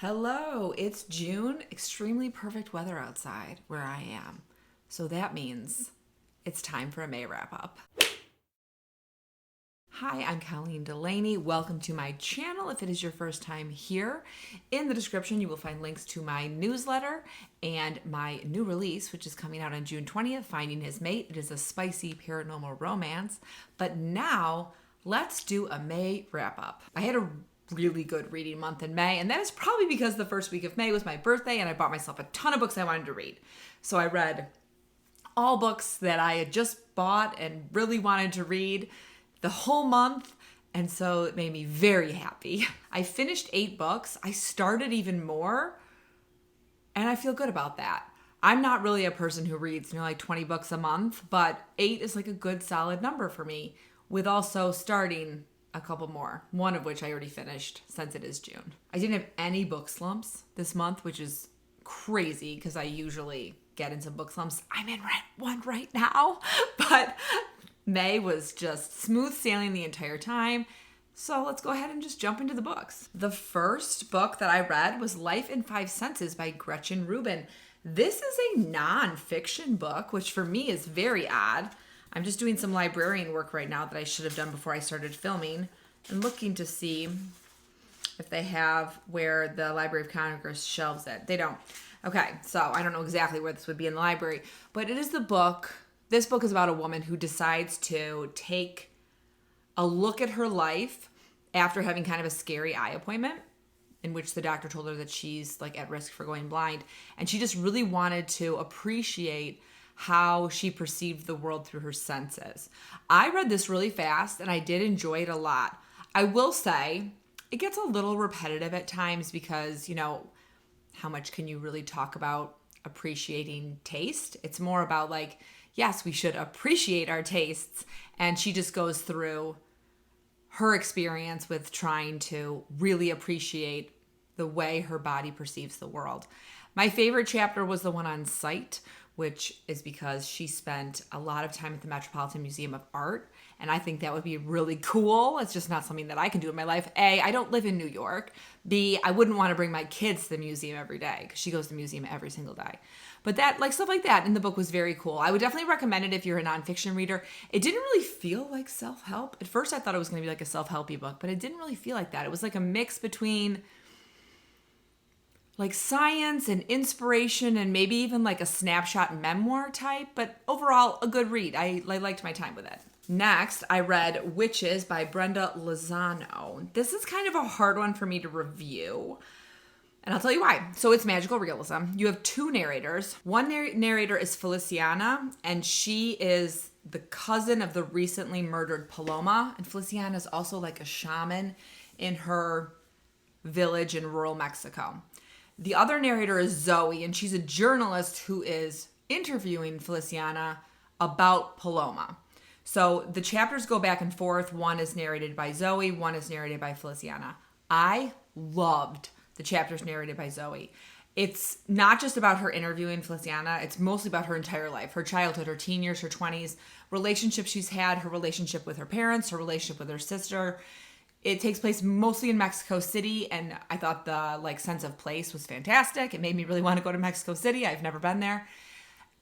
Hello, it's June. Extremely perfect weather outside where I am. So that means it's time for a May wrap up. Hi, I'm Colleen Delaney. Welcome to my channel. If it is your first time here, in the description you will find links to my newsletter and my new release, which is coming out on June 20th, Finding His Mate. It is a spicy paranormal romance. But now, let's do a May wrap up. I had a really good reading month in May, and that is probably because the first week of May was my birthday and I bought myself a ton of books I wanted to read. So I read all books that I had just bought and really wanted to read the whole month, and so it made me very happy. I finished 8 books. I started even more, and I feel good about that. I'm not really a person who reads, like 20 books a month, but 8 is like a good solid number for me, with also starting a couple more, one of which I already finished since it is June. I didn't have any book slumps this month, which is crazy because I usually get into book slumps. I'm in one right now, but May was just smooth sailing the entire time. So let's go ahead and just jump into the books. The first book that I read was Life in 5 Senses by Gretchen Rubin. This is a nonfiction book, which for me is very odd. I'm just doing some librarian work right now that I should have done before I started filming and looking to see if they have where the Library of Congress shelves it. They don't. Okay, so I don't know exactly where this would be in the library, but it is the book. This book is about a woman who decides to take a look at her life after having kind of a scary eye appointment in which the doctor told her that she's like at risk for going blind. And she just really wanted to appreciate how she perceived the world through her senses. I read this really fast and I did enjoy it a lot. I will say it gets a little repetitive at times because, how much can you really talk about appreciating taste? It's more about like, yes, we should appreciate our tastes. And she just goes through her experience with trying to really appreciate the way her body perceives the world. My favorite chapter was the one on sight, which is because she spent a lot of time at the Metropolitan Museum of Art. And I think that would be really cool. It's just not something that I can do in my life. A, I don't live in New York. B, I wouldn't want to bring my kids to the museum every day because she goes to the museum every single day. But that, like stuff like that in the book was very cool. I would definitely recommend it if you're a nonfiction reader. It didn't really feel like self-help. At first I thought it was going to be like a self-helpy book, but it didn't really feel like that. It was like a mix between like science and inspiration and maybe even like a snapshot memoir type, but overall a good read. I liked my time with it. Next, I read Witches by Brenda Lozano. This is kind of a hard one for me to review, and I'll tell you why. So it's magical realism. You have 2 narrators. One narrator is Feliciana, and she is the cousin of the recently murdered Paloma, and Feliciana is also like a shaman in her village in rural Mexico. The other narrator is Zoe, and she's a journalist who is interviewing Feliciana about Paloma. So the chapters go back and forth. One is narrated by Zoe, one is narrated by Feliciana. I loved the chapters narrated by Zoe. It's not just about her interviewing Feliciana. It's mostly about her entire life, her childhood, her teen years, her 20s, relationships she's had, her relationship with her parents, her relationship with her sister. It takes place mostly in Mexico City, and I thought the sense of place was fantastic. It made me really want to go to Mexico City. I've never been there.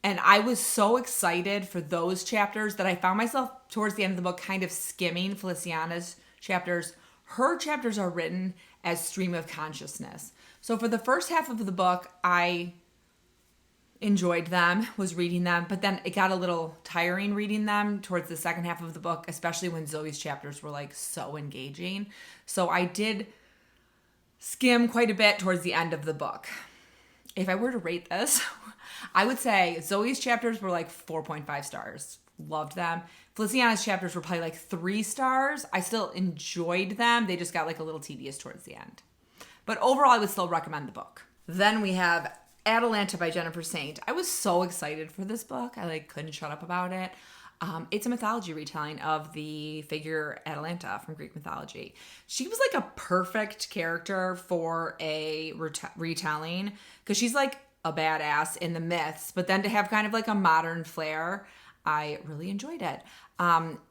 And I was so excited for those chapters that I found myself towards the end of the book kind of skimming Feliciana's chapters. Her chapters are written as stream of consciousness. So for the first half of the book, I enjoyed them, was reading them, but then it got a little tiring reading them towards the second half of the book, especially when Zoe's chapters were so engaging. So I did skim quite a bit towards the end of the book. If I were to rate this, I would say Zoe's chapters were 4.5 stars. Loved them. Feliciana's chapters were probably 3 stars. I still enjoyed them. They just got a little tedious towards the end. But overall, I would still recommend the book. Then we have Atalanta by Jennifer Saint. I was so excited for this book. I couldn't shut up about it. It's a mythology retelling of the figure Atalanta from Greek mythology. She was a perfect character for a retelling because she's a badass in the myths, but then to have kind of a modern flair, I really enjoyed it.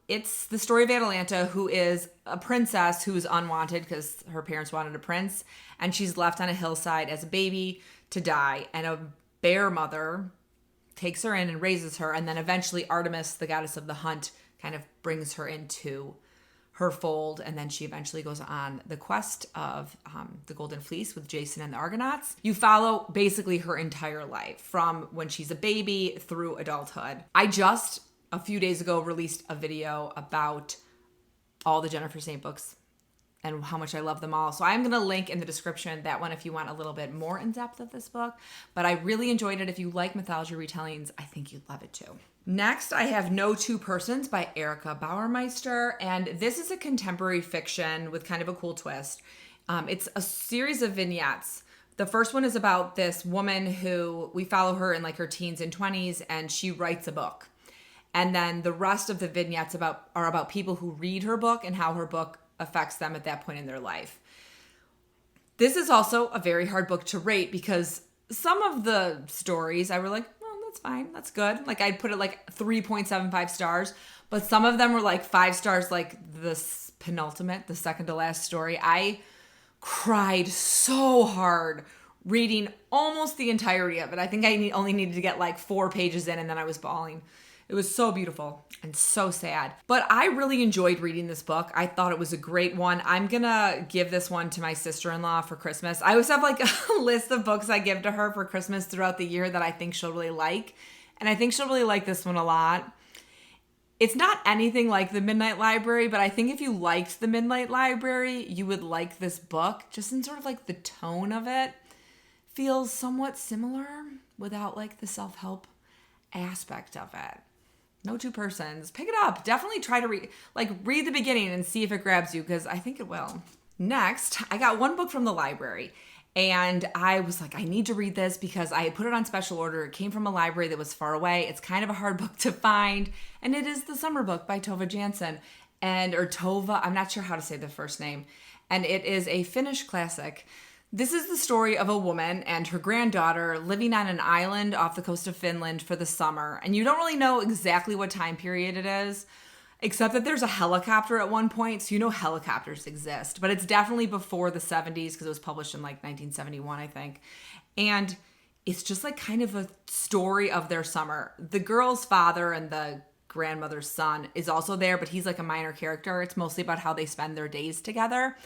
It's the story of Atalanta, who is a princess who's unwanted because her parents wanted a prince, and she's left on a hillside as a baby to die. And a bear mother takes her in and raises her, and then eventually Artemis, the goddess of the hunt, kind of brings her into her fold, and then she eventually goes on the quest of the Golden Fleece with Jason and the Argonauts. You follow basically her entire life from when she's a baby through adulthood. I just, a few days ago, released a video about all the Jennifer Saint books and how much I love them all. So I'm going to link in the description that one if you want a little bit more in depth of this book. But I really enjoyed it. If you like mythology retellings, I think you'd love it too. Next, I have No Two Persons by Erica Bauermeister. And this is a contemporary fiction with kind of a cool twist. It's a series of vignettes. The first one is about this woman who we follow her in like her teens and 20s, and she writes a book. And then the rest of the vignettes are about people who read her book and how her book affects them at that point in their life. This is also a very hard book to rate because some of the stories I were like, well, that's fine, that's good. Like I'd put it like 3.75 stars, but some of them were like 5 stars, like this penultimate, the second to last story. I cried so hard reading almost the entirety of it. I think I only needed to get like 4 pages in and then I was bawling. It was so beautiful and so sad. But I really enjoyed reading this book. I thought it was a great one. I'm going to give this one to my sister-in-law for Christmas. I always have like a list of books I give to her for Christmas throughout the year that I think she'll really like. And I think she'll really like this one a lot. It's not anything like The Midnight Library, but I think if you liked The Midnight Library, you would like this book. Just in sort of like the tone of it feels somewhat similar without like the self-help aspect of it. No Two Persons. Pick it up. Definitely try to read the beginning and see if it grabs you, because I think it will. Next, I got one book from the library and I was like, I need to read this because I had put it on special order. It came from a library that was far away. It's kind of a hard book to find, and it is The Summer Book by Tova Jansson, or Tova, I'm not sure how to say the first name, and it is a Finnish classic. This is the story of a woman and her granddaughter living on an island off the coast of Finland for the summer. And you don't really know exactly what time period it is, except that there's a helicopter at one point. So you know helicopters exist, but it's definitely before the 70s because it was published in like 1971, I think. And it's just like kind of a story of their summer. The girl's father and the grandmother's son is also there, but he's like a minor character. It's mostly about how they spend their days together.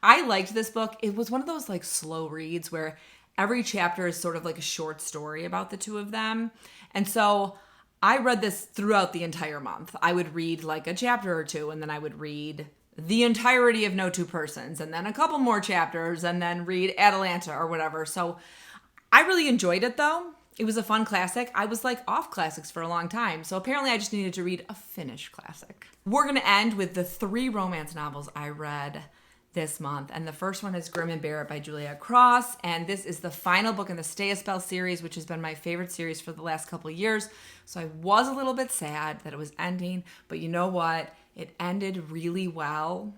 I liked this book. It was one of those like slow reads where every chapter is sort of like a short story about the two of them. And so I read this throughout the entire month. I would read like a chapter or two, and then I would read the entirety of No Two Persons, and then a couple more chapters, and then read Atalanta or whatever. So I really enjoyed it though. It was a fun classic. I was like off classics for a long time. So apparently I just needed to read a Finnish classic. We're going to end with the 3 romance novels I read this month. And the first one is Grimm and Barrett by Juliet Cross. And this is the final book in the Stay a Spell series, which has been my favorite series for the last couple of years. So I was a little bit sad that it was ending. But you know what? It ended really well.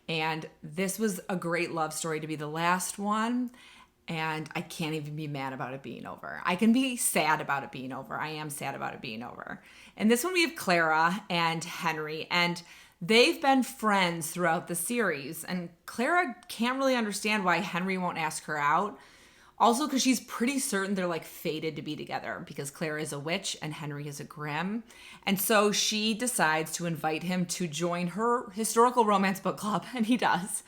And this was a great love story to be the last one. And I can't even be mad about it being over. I can be sad about it being over. I am sad about it being over. And this one we have Clara and Henry. And they've been friends throughout the series. And Clara can't really understand why Henry won't ask her out. Also because she's pretty certain they're like fated to be together because Clara is a witch and Henry is a Grimm. And so she decides to invite him to join her historical romance book club. And he does.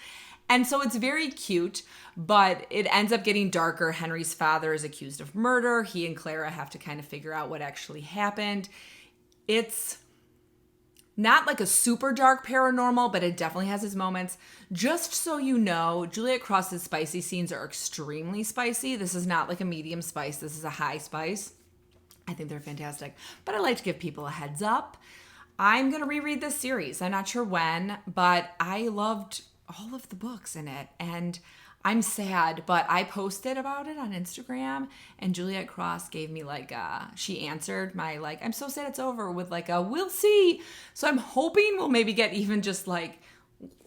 And so it's very cute, but it ends up getting darker. Henry's father is accused of murder. He and Clara have to kind of figure out what actually happened. It's not like a super dark paranormal, but it definitely has its moments. Just so you know, Juliet Cross's spicy scenes are extremely spicy. This is not like a medium spice. This is a high spice. I think they're fantastic, but I like to give people a heads up. I'm going to reread this series. I'm not sure when, but I loved all of the books in it, and I'm sad, but I posted about it on Instagram, and Juliet Cross gave me like she answered my like, I'm so sad it's over, with like a we'll see. So I'm hoping we'll maybe get even just like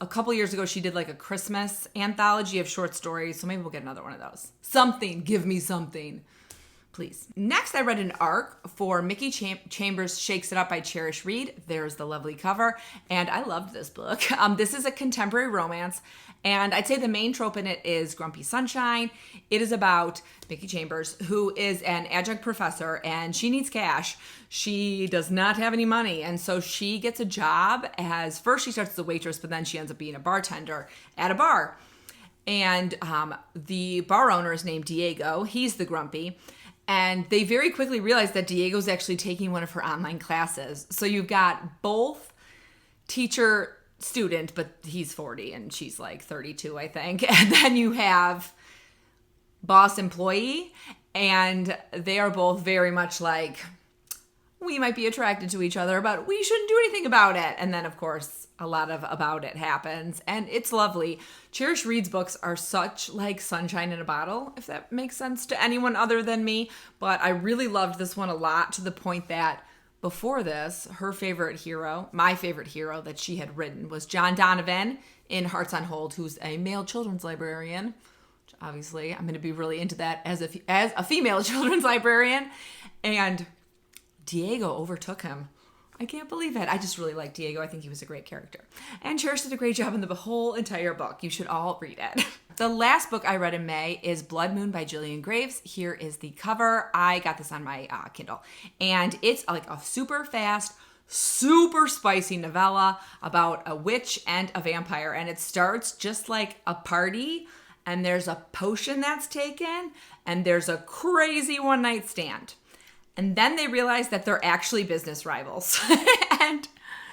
a couple years ago she did like a Christmas anthology of short stories, so maybe we'll get another one of those. Something, give me something. please. Next, I read an arc for Mickey Chambers' Shakes It Up by Cherish Reed. There's the lovely cover, and I loved this book. This is a contemporary romance, and I'd say the main trope in it is Grumpy Sunshine. It is about Mickey Chambers, who is an adjunct professor, and she needs cash. She does not have any money, and so she gets a job as, first she starts as a waitress, but then she ends up being a bartender at a bar. And the bar owner is named Diego. He's the grumpy. And they very quickly realize that Diego's actually taking one of her online classes. So you've got both teacher student, but he's 40 and she's like 32, I think. And then you have boss employee, and they are both very much like, we might be attracted to each other, but we shouldn't do anything about it. And then, of course, a lot of about it happens, and it's lovely. Cherish Reed's books are such like sunshine in a bottle, if that makes sense to anyone other than me. But I really loved this one a lot, to the point that before this, her favorite hero, my favorite hero that she had written, was John Donovan in Hearts on Hold, who's a male children's librarian. Which obviously, I'm going to be really into that as a female children's librarian. And Diego overtook him. I can't believe it. I just really like Diego. I think he was a great character. And Cherish did a great job in the whole entire book. You should all read it. The last book I read in May is Blood Moon by Gillian Graves. Here is the cover. I got this on my Kindle. And it's like a super fast, super spicy novella about a witch and a vampire. And it starts just like a party. And there's a potion that's taken. And there's a crazy one-night stand. And then they realize that they're actually business rivals. And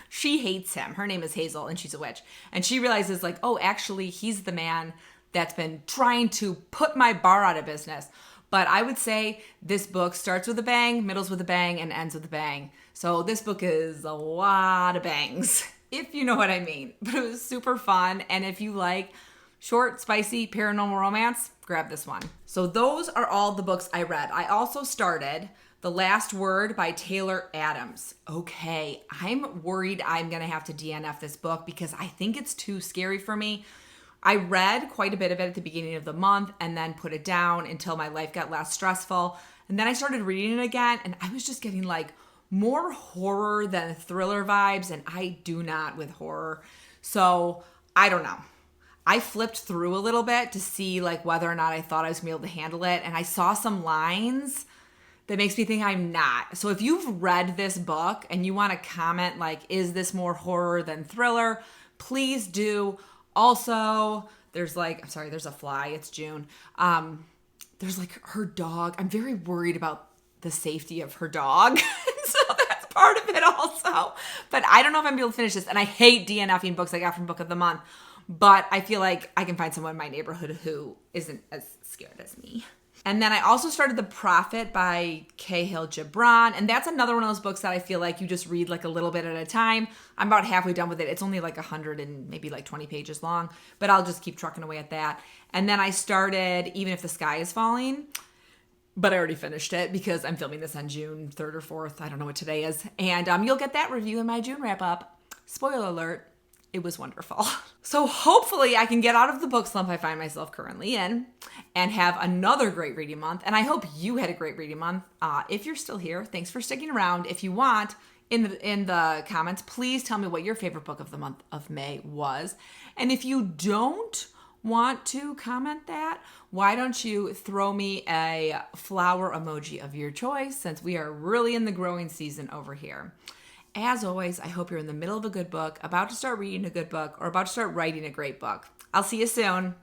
she hates him. Her name is Hazel, and she's a witch. And she realizes, like, oh, actually, he's the man that's been trying to put my bar out of business. But I would say this book starts with a bang, middles with a bang, and ends with a bang. So this book is a lot of bangs, if you know what I mean. But it was super fun. And if you like short, spicy paranormal romance, grab this one. So those are all the books I read. I also started The Last Word by Taylor Adams. Okay, I'm worried I'm going to have to DNF this book because I think it's too scary for me. I read quite a bit of it at the beginning of the month and then put it down until my life got less stressful. And then I started reading it again, and I was just getting like more horror than thriller vibes, and I do not with horror. So I don't know. I flipped through a little bit to see like whether or not I thought I was going to be able to handle it, and I saw some lines that makes me think I'm not. So if you've read this book and you want to comment like, is this more horror than thriller? Please do. Also, there's like, I'm sorry, there's a fly. It's June. There's like her dog. I'm very worried about the safety of her dog. So that's part of it also. But I don't know if I'm able to finish this. And I hate DNFing books I got from Book of the Month. But I feel like I can find someone in my neighborhood who isn't as scared as me. And then I also started The Prophet by Cahill Gibran. And that's another one of those books that I feel like you just read like a little bit at a time. I'm about halfway done with it. It's only like 100 and maybe like 20 pages long. But I'll just keep trucking away at that. And then I started Even If the Sky is Falling. But I already finished it because I'm filming this on June 3rd or 4th. I don't know what today is. And you'll get that review in my June wrap up. Spoiler alert. It was wonderful. So hopefully I can get out of the book slump I find myself currently in and have another great reading month. And I hope you had a great reading month. If you're still here, thanks for sticking around. If you want, in the comments, please tell me what your favorite book of the month of May was. And if you don't want to comment that, why don't you throw me a flower emoji of your choice, since we are really in the growing season over here. As always, I hope you're in the middle of a good book, about to start reading a good book, or about to start writing a great book. I'll see you soon.